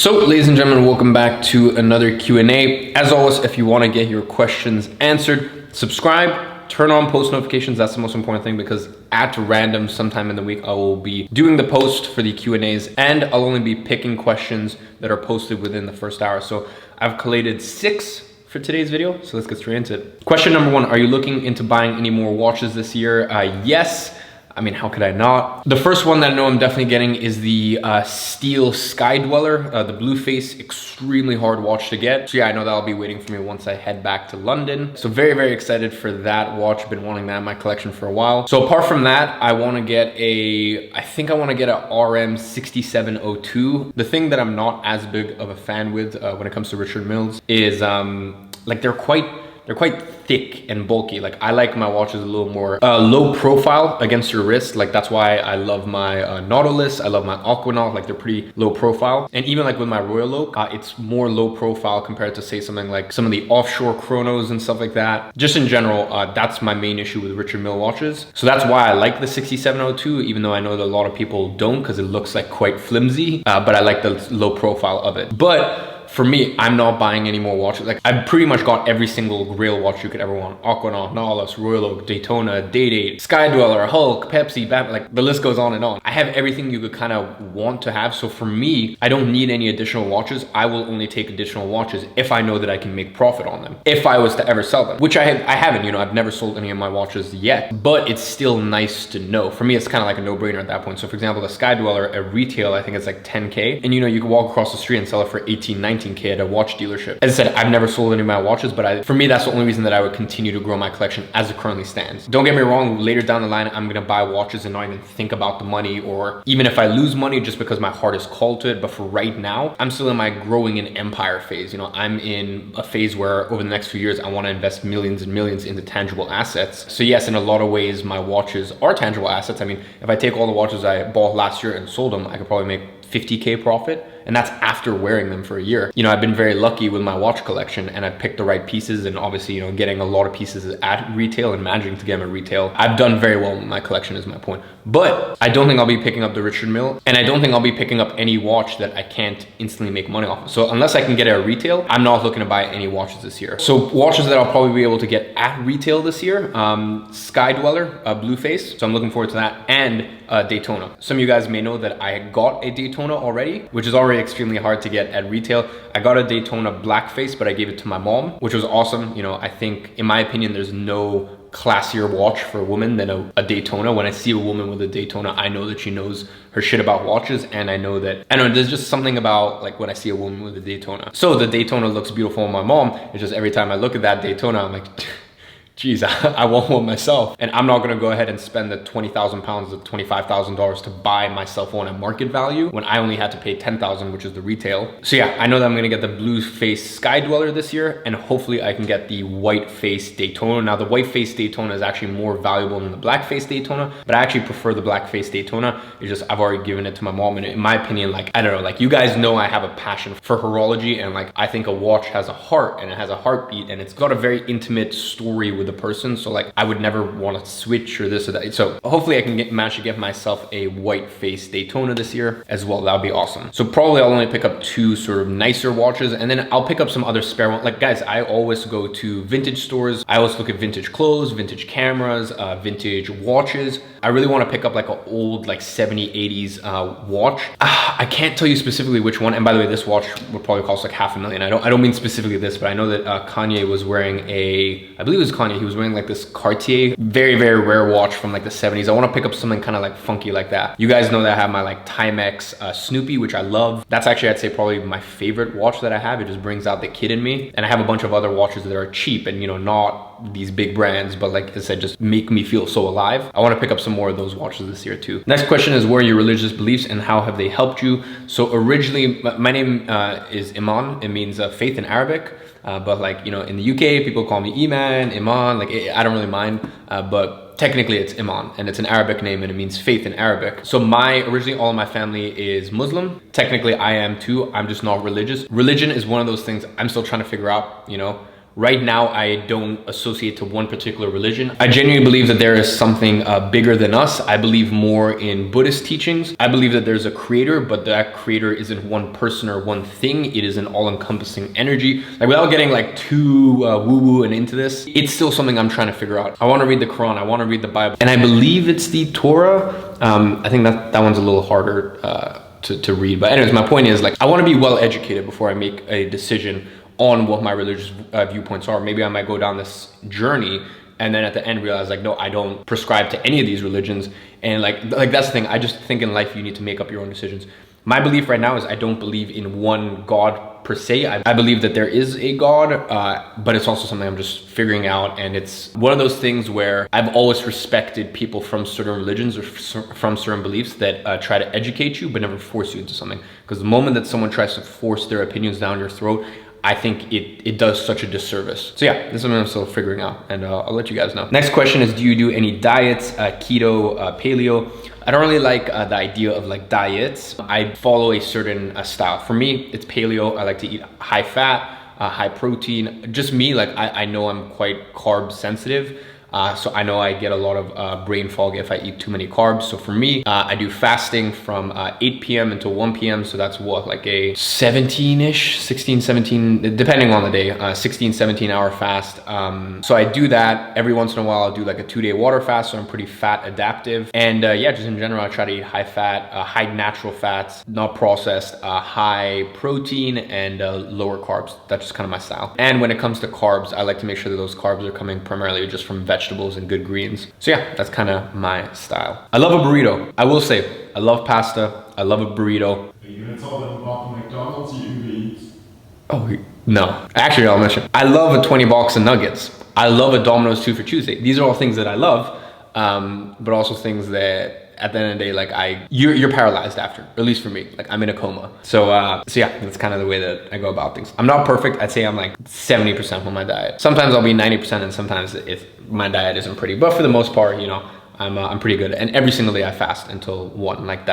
So ladies and gentlemen, welcome back to another Q&A. As always, if you want to get your questions answered, subscribe, turn on post notifications. That's the most important thing, because at random sometime in the week I will be doing the post for the Q&As, and I'll only be picking questions that are posted within the first hour. So I've collated 6 for today's video, so let's get straight into it. Question number 1, are you looking into buying any more watches this year? Yes. I mean, how could I not? The first one that I know I'm definitely getting is the Steel Sky Dweller, the blue face, extremely hard watch to get. So yeah, I know that'll be waiting for me once I head back to London. So very, very excited for that watch. Been wanting that in my collection for a while. So apart from that, I wanna get I think I wanna get a RM6702. The thing that I'm not as big of a fan with when it comes to Richard Milles is like they're quite thick and bulky. Like I like my watches a little more low profile against your wrist. Like that's why I love my Nautilus, I love my Aquanaut. Like they're pretty low profile. And even like with my Royal Oak, it's more low profile compared to say something like some of the offshore chronos and stuff like that. Just in general, that's my main issue with Richard Mille watches. So that's why I like the 6702, even though I know that a lot of people don't, because it looks like quite flimsy, but I like the low profile of it. But for me, I'm not buying any more watches. Like I've pretty much got every single grail watch you could ever want. Aquanaut, Nautilus, Royal Oak, Daytona, Day-Date, Sky Dweller, Hulk, Pepsi, Batman, like the list goes on and on. I have everything you could kind of want to have. So for me, I don't need any additional watches. I will only take additional watches if I know that I can make profit on them. If I was to ever sell them, which I haven't, you know, I've never sold any of my watches yet, but it's still nice to know. For me, it's kind of like a no-brainer at that point. So for example, the Sky Dweller at retail, I think it's like 10K. And you know, you can walk across the street and sell it for 18, 19K at a watch dealership. As I said, I've never sold any of my watches, but for me, that's the only reason that I would continue to grow my collection as it currently stands. Don't get me wrong, later down the line, I'm gonna buy watches and not even think about the money, or even if I lose money just because my heart is called to it. But for right now, I'm still in my growing an empire phase. You know, I'm in a phase where over the next few years, I wanna invest millions and millions into tangible assets. So yes, in a lot of ways, my watches are tangible assets. I mean, if I take all the watches I bought last year and sold them, I could probably make 50K profit, and that's after wearing them for a year. You know, I've been very lucky with my watch collection, and I picked the right pieces, and obviously, you know, getting a lot of pieces at retail and managing to get them at retail. I've done very well with my collection is my point. But I don't think I'll be picking up the Richard Mille, and I don't think I'll be picking up any watch that I can't instantly make money off of. So unless I can get it at retail, I'm not looking to buy any watches this year. So watches that I'll probably be able to get at retail this year, Sky Dweller, blue face. So I'm looking forward to that, and Daytona. Some of you guys may know that I got a Daytona already, which is already extremely hard to get at retail. I got a Daytona black face, but I gave it to my mom, which was awesome. You know, I think in my opinion, there's no classier watch for a woman than a Daytona. When I see a woman with a Daytona, I know that she knows her shit about watches, and I know there's just something about like when I see a woman with a Daytona. So the Daytona looks beautiful on my mom. It's just every time I look at that Daytona, I'm like, geez, I want one myself. And I'm not gonna go ahead and spend the 20,000 pounds of $25,000 to buy myself one at market value when I only had to pay 10,000, which is the retail. So yeah, I know that I'm gonna get the blue face Sky Dweller this year, and hopefully I can get the white face Daytona. Now the white face Daytona is actually more valuable than the black face Daytona, but I actually prefer the black face Daytona. It's just, I've already given it to my mom, and in my opinion, like, I don't know, like you guys know I have a passion for horology, and like, I think a watch has a heart, and it has a heartbeat, and it's got a very intimate story with the person. So like I would never want to switch or this or that. So hopefully I can manage to get myself a white face Daytona this year as well. That would be awesome. So probably I'll only pick up 2 sort of nicer watches, and then I'll pick up some other spare ones. Like guys, I always go to vintage stores. I always look at vintage clothes, vintage cameras, vintage watches. I really want to pick up like an old like 70s, 80s watch. I can't tell you specifically which one. And by the way, this watch would probably cost like $500,000. I don't mean specifically this, but I know that Kanye was wearing I believe it was Kanye. He was wearing like this Cartier, very, very rare watch from like the 70s. I want to pick up something kind of like funky like that. You guys know that I have my like Timex Snoopy, which I love. That's actually, I'd say probably my favorite watch that I have. It just brings out the kid in me. And I have a bunch of other watches that are cheap and, you know, not these big brands, but like I said, just make me feel so alive. I want to pick up some more of those watches this year too. Next question is, what are your religious beliefs and how have they helped you? So originally, my name is Iman. It means faith in Arabic. But like, you know, in the UK, people call me Iman, like I don't really mind, but technically it's Iman, and it's an Arabic name, and it means faith in Arabic. So originally all of my family is Muslim. Technically I am too, I'm just not religious. Religion is one of those things I'm still trying to figure out, you know. Right now, I don't associate to one particular religion. I genuinely believe that there is something bigger than us. I believe more in Buddhist teachings. I believe that there's a creator, but that creator isn't one person or one thing. It is an all-encompassing energy. Like, without getting like too woo-woo and into this, it's still something I'm trying to figure out. I want to read the Quran. I want to read the Bible. And I believe it's the Torah. I think that one's a little harder to read. But anyways, my point is, like, I want to be well educated before I make a decision on what my religious viewpoints are. Maybe I might go down this journey and then at the end realize, like, no, I don't prescribe to any of these religions. And like that's the thing. I just think in life you need to make up your own decisions. My belief right now is I don't believe in one God per se. I believe that there is a God, but it's also something I'm just figuring out. And it's one of those things where I've always respected people from certain religions or from certain beliefs that try to educate you but never force you into something. Because the moment that someone tries to force their opinions down your throat, I think it does such a disservice. So yeah, this is something I'm still figuring out, and I'll let you guys know. Next question is, do you do any diets, keto, paleo? I don't really like the idea of like diets. I follow a certain style. For me, it's paleo. I like to eat high fat, high protein. Just me, like I know I'm quite carb sensitive. So I know I get a lot of brain fog if I eat too many carbs. So for me, I do fasting from 8 p.m. until 1 p.m. So that's what, like a 17-ish, 16, 17, depending on the day, 16, 17 hour fast. So I do that. Every once in a while, I'll do like a 2-day water fast. So I'm pretty fat adaptive. And yeah, just in general, I try to eat high fat, high natural fats, not processed, high protein, and lower carbs. That's just kind of my style. And when it comes to carbs, I like to make sure that those carbs are coming primarily just from vegetables and good greens. So yeah, that's kind of my style. I love a burrito. I will say, I love pasta. I love a burrito. Are you gonna tell them about the McDonald's you Uber Eats? Oh, no. Actually, I'll mention, I love a 20 box of nuggets. I love a Domino's 2 for Tuesday. These are all things that I love, but also things that at the end of the day, like you're paralyzed after, at least for me, like I'm in a coma. So yeah, that's kind of the way that I go about things. I'm not perfect. I'd say I'm like 70% on my diet. Sometimes I'll be 90% and sometimes if my diet isn't pretty, but for the most part, you know, I'm pretty good. And every single day I fast until 1, like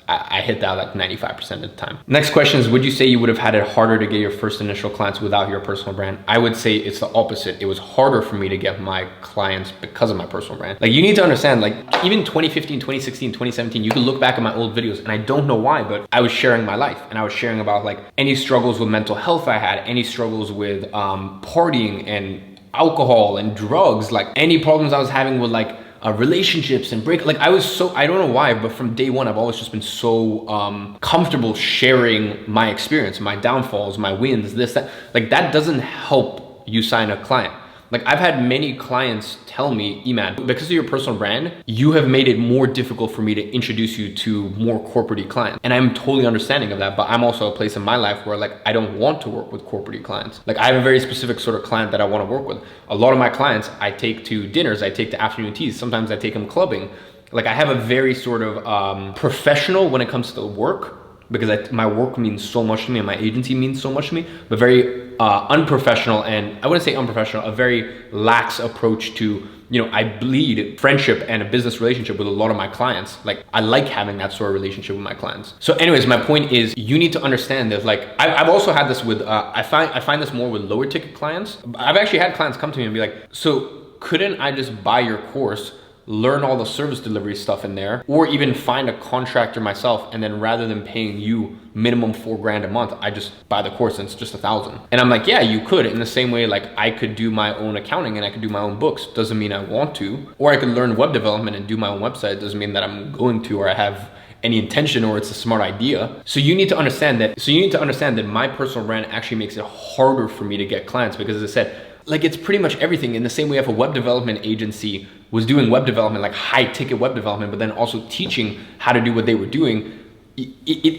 I hit that like 95% of the time. Next question is, would you say you would have had it harder to get your first initial clients without your personal brand? I would say it's the opposite. It was harder for me to get my clients because of my personal brand. Like, you need to understand, like even 2015, 2016, 2017, you can look back at my old videos and I don't know why, but I was sharing my life and I was sharing about like any struggles with mental health I had, any struggles with partying and alcohol and drugs, like any problems I was having with like relationships and break. Like I don't know why, but from day one, I've always just been so comfortable sharing my experience, my downfalls, my wins, this, that. Like that doesn't help you sign a client. Like I've had many clients tell me, Iman, because of your personal brand, you have made it more difficult for me to introduce you to more corporate clients. And I'm totally understanding of that, but I'm also a place in my life where like, I don't want to work with corporate clients. Like I have a very specific sort of client that I want to work with. A lot of my clients, I take to dinners, I take to afternoon teas. Sometimes I take them clubbing. Like I have a very sort of professional when it comes to work, because my work means so much to me and my agency means so much to me, but very unprofessional, and I wouldn't say unprofessional, a very lax approach to, you know, I bleed friendship and a business relationship with a lot of my clients. Like I like having that sort of relationship with my clients. So anyways, my point is you need to understand that, like I've also had this with, I find this more with lower ticket clients. I've actually had clients come to me and be like, so couldn't I just buy your course, learn all the service delivery stuff in there, or even find a contractor myself, and then rather than paying you minimum $4,000 a month, I just buy the course and it's just $1,000. And I'm like, yeah, you could. In the same way, like I could do my own accounting and I could do my own books. Doesn't mean I want to. Or I could learn web development and do my own website. Doesn't mean that I'm going to, or I have any intention, or it's a smart idea. So you need to understand that my personal brand actually makes it harder for me to get clients, because as I said, like it's pretty much everything. In the same way, if a web development agency was doing web development, like high ticket web development, but then also teaching how to do what they were doing,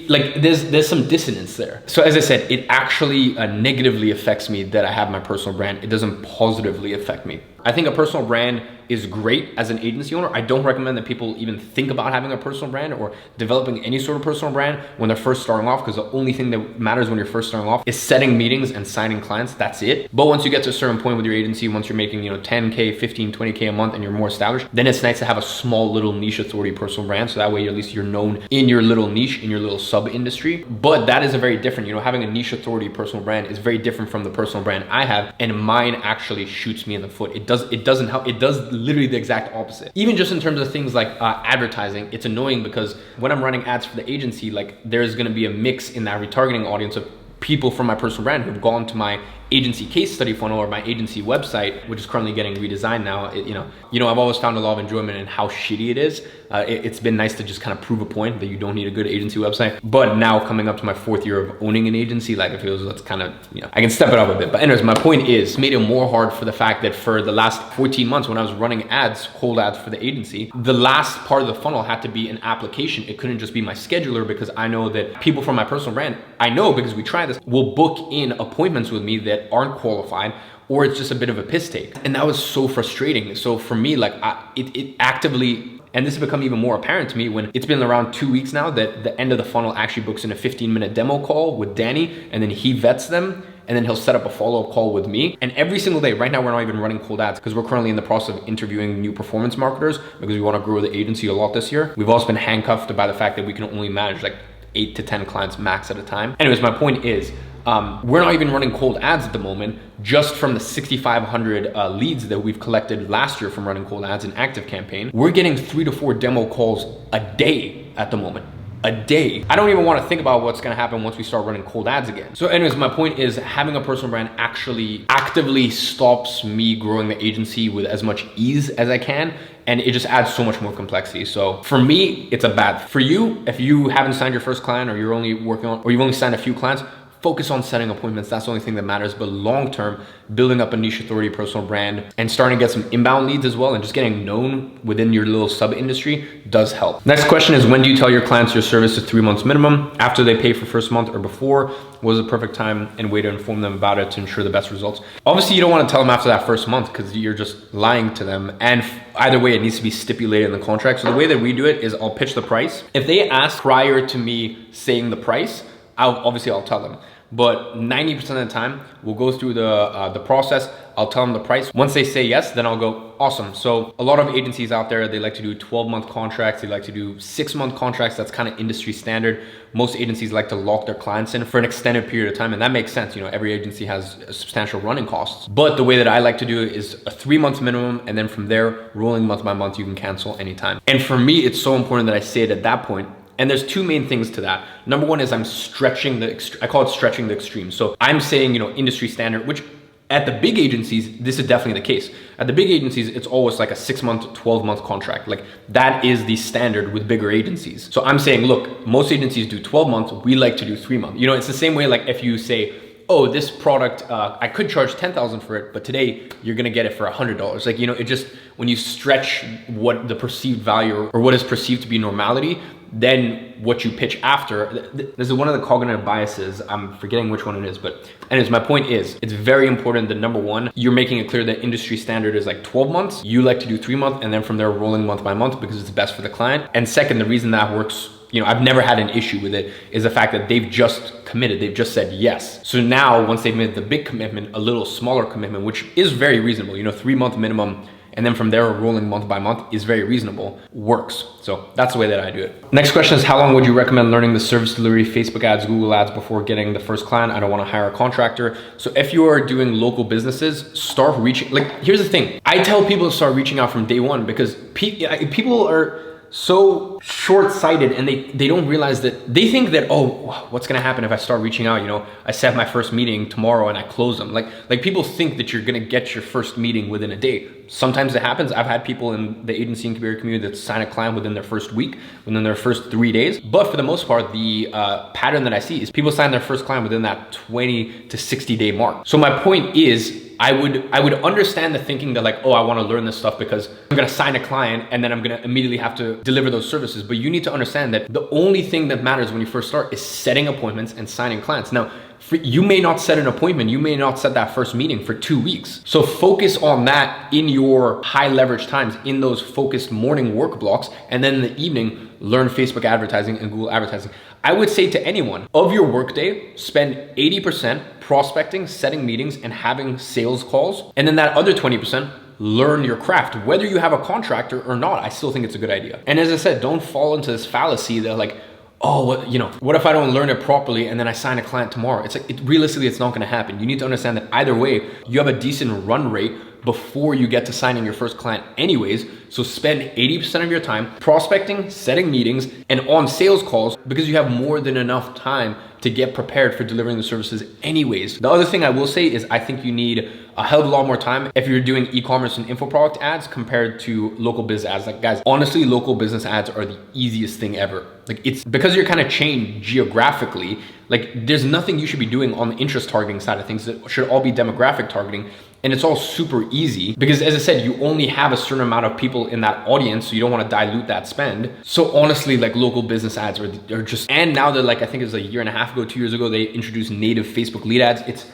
like there's some dissonance there. So as I said, it actually negatively affects me that I have my personal brand. It doesn't positively affect me. I think a personal brand is great as an agency owner. I don't recommend that people even think about having a personal brand or developing any sort of personal brand when they're first starting off, because the only thing that matters when you're first starting off is setting meetings and signing clients. That's it. But once you get to a certain point with your agency, once you're making, 10K, 15, 20K a month and you're more established, then it's nice to have a small little niche authority personal brand. So that way at least you're known in your little niche, in your little sub industry. But that is a very different, having a niche authority personal brand is very different from the personal brand I have, and mine actually shoots me in the foot. It doesn't help. It does literally the exact opposite. Even just in terms of things like advertising, it's annoying because when I'm running ads for the agency, like there's going to be a mix in that retargeting audience of people from my personal brand who've gone to my agency case study funnel or my agency website, which is currently getting redesigned now. I've always found a lot of enjoyment in how shitty it is. It's been nice to just kind of prove a point that you don't need a good agency website. But now coming up to my 4th year of owning an agency, like it feels that's kind of, I can step it up a bit. But anyways, my point is, made it more hard for the fact that for the last 14 months when I was running ads, cold ads for the agency, the last part of the funnel had to be an application. It couldn't just be my scheduler, because I know that people from my personal brand, I know because we tried this, will book in appointments with me that aren't qualified, or it's just a bit of a piss take. And that was so frustrating. So for me, like it actively, and this has become even more apparent to me when it's been around 2 weeks now that the end of the funnel actually books in a 15-minute demo call with Danny, and then he vets them, and then he'll set up a follow-up call with me. And every single day, right now we're not even running cold ads because we're currently in the process of interviewing new performance marketers because we want to grow the agency a lot this year. We've also been handcuffed by the fact that we can only manage like 8 to 10 clients max at a time. Anyways, my point is, we're not even running cold ads at the moment. Just from the 6,500 leads that we've collected last year from running cold ads in active campaign, we're getting 3 to 4 demo calls a day at the moment. A day. I don't even want to think about what's going to happen once we start running cold ads again. So anyways, my point is having a personal brand actually actively stops me growing the agency with as much ease as I can. And it just adds so much more complexity. So for me, it's a bad. For you, if you haven't signed your first client, or you're only working on, or you've only signed a few clients, focus on setting appointments. That's the only thing that matters. But long-term, building up a niche authority personal brand and starting to get some inbound leads as well, and just getting known within your little sub industry does help. Next question is, when do you tell your clients your service is 3 months minimum? After they pay for first month or before? What is the perfect time and way to inform them about it to ensure the best results? Obviously, you don't want to tell them after that first month because you're just lying to them. And either way, it needs to be stipulated in the contract. So the way that we do it is I'll pitch the price. If they ask prior to me saying the price, I'll tell them. But 90% of the time, we'll go through the process. I'll tell them the price. Once they say yes, then I'll go, awesome. So a lot of agencies out there, they like to do 12-month contracts. They like to do 6-month contracts. That's kind of industry standard. Most agencies like to lock their clients in for an extended period of time. And that makes sense. Every agency has substantial running costs. But the way that I like to do it is a 3-month minimum. And then from there, rolling month by month, you can cancel anytime. And for me, it's so important that I say it at that point. And there's 2 main things to that. Number one is I'm stretching I call it stretching the extreme. So I'm saying, industry standard, which at the big agencies, this is definitely the case. At the big agencies, it's always like a 6-month, 12-month contract. Like that is the standard with bigger agencies. So I'm saying, look, most agencies do 12 months. We like to do 3 months. It's the same way, like if you say, oh, this product, I could charge 10,000 for it, but today you're gonna get it for $100. Like, it just, when you stretch what the perceived value or what is perceived to be normality, then what you pitch after, this is one of the cognitive biases. I'm forgetting which one it is, but anyways, my point is, it's very important that number one, you're making it clear that industry standard is like 12 months. You like to do 3 months, and then from there, rolling month by month because it's best for the client. And second, the reason that works, I've never had an issue with it, is the fact that they've just committed. They've just said yes. So now once they've made the big commitment, a little smaller commitment, which is very reasonable, 3-month minimum, and then from there, rolling month by month is very reasonable, works. So that's the way that I do it. Next question is, how long would you recommend learning the service delivery, Facebook ads, Google ads before getting the first client? I don't want to hire a contractor. So if you are doing local businesses, start reaching, here's the thing. I tell people to start reaching out from day one because people are so short-sighted, and they don't realize that they think that, oh, what's gonna happen if I start reaching out? I set my first meeting tomorrow and I close them. Like people think that you're gonna get your first meeting within a day. Sometimes it happens. I've had people in the agency incubator community that sign a client within their first week, within their first 3 days. But for the most part, the pattern that I see is people sign their first client within that 20 to 60 day mark. So my point is, I would understand the thinking that I want to learn this stuff because I'm going to sign a client and then I'm going to immediately have to deliver those services. But you need to understand that the only thing that matters when you first start is setting appointments and signing clients. Now, You may not set an appointment. You may not set that first meeting for 2 weeks. So focus on that in your high leverage times, in those focused morning work blocks. And then in the evening, learn Facebook advertising and Google advertising. I would say to anyone, of your workday, spend 80% prospecting, setting meetings, and having sales calls. And then that other 20%, learn your craft. Whether you have a contractor or not, I still think it's a good idea. And as I said, don't fall into this fallacy that like, oh, what if I don't learn it properly and then I sign a client tomorrow? It's like, realistically, it's not going to happen. You need to understand that either way, you have a decent run rate before you get to signing your first client anyways. So spend 80% of your time prospecting, setting meetings, and on sales calls, because you have more than enough time to get prepared for delivering the services anyways. The other thing I will say is I think you need a hell of a lot more time if you're doing e-commerce and info product ads compared to local business ads. Like guys, honestly, local business ads are the easiest thing ever. Like it's because you're kind of chained geographically, like there's nothing you should be doing on the interest targeting side of things. That should all be demographic targeting. And it's all super easy because, as I said, you only have a certain amount of people in that audience, so you don't want to dilute that spend. So honestly, like local business ads are just, and now they're like, I think it was a year and a half ago, 2 years ago, they introduced native Facebook lead ads. It's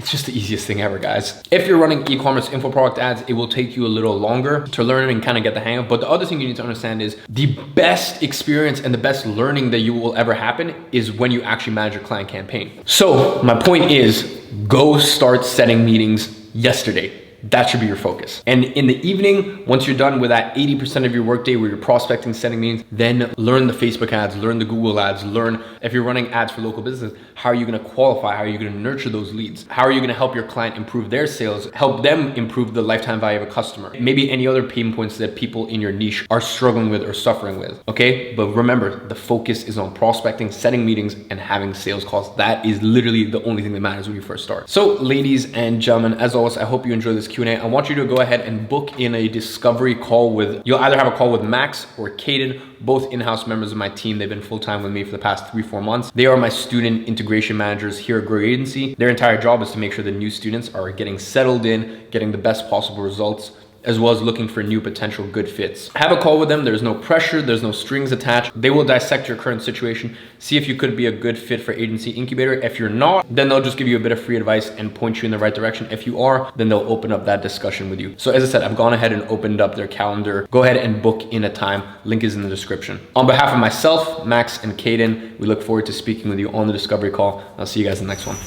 just the easiest thing ever, guys. If you're running e-commerce info product ads, it will take you a little longer to learn and kind of get the hang of. But the other thing you need to understand is the best experience and the best learning that you will ever happen is when you actually manage a client campaign. So my point is, go start setting meetings yesterday. That should be your focus. And in the evening, once you're done with that 80% of your workday where you're prospecting, setting meetings, then learn the Facebook ads, learn the Google ads, learn if you're running ads for local business, how are you gonna qualify? How are you gonna nurture those leads? How are you gonna help your client improve their sales, help them improve the lifetime value of a customer? Maybe any other pain points that people in your niche are struggling with or suffering with, okay? But remember, the focus is on prospecting, setting meetings, and having sales calls. That is literally the only thing that matters when you first start. So ladies and gentlemen, as always, I hope you enjoyed this Q&A. I want you to go ahead and book in a discovery call with, you'll either have a call with Max or Caden, both in-house members of my team. They've been full-time with me for the past 3-4 months. They are my student integration managers here at GrowYourAgency. Their entire job is to make sure the new students are getting settled in, getting the best possible results, as well as looking for new potential good fits. Have a call with them. There's no pressure, there's no strings attached. They will dissect your current situation, see if you could be a good fit for Agency Incubator. If you're not, then they'll just give you a bit of free advice and point you in the right direction. If you are, then they'll open up that discussion with you. So as I said, I've gone ahead and opened up their calendar. Go ahead and book in a time. Link is in the description. On behalf of myself, Max, and Caden, we look forward to speaking with you on the discovery call. I'll see you guys in the next one.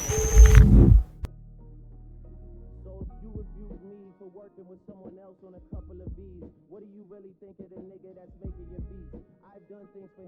With someone else on a couple of V's, what do you really think of the nigga that's making your beats? I've done things for him.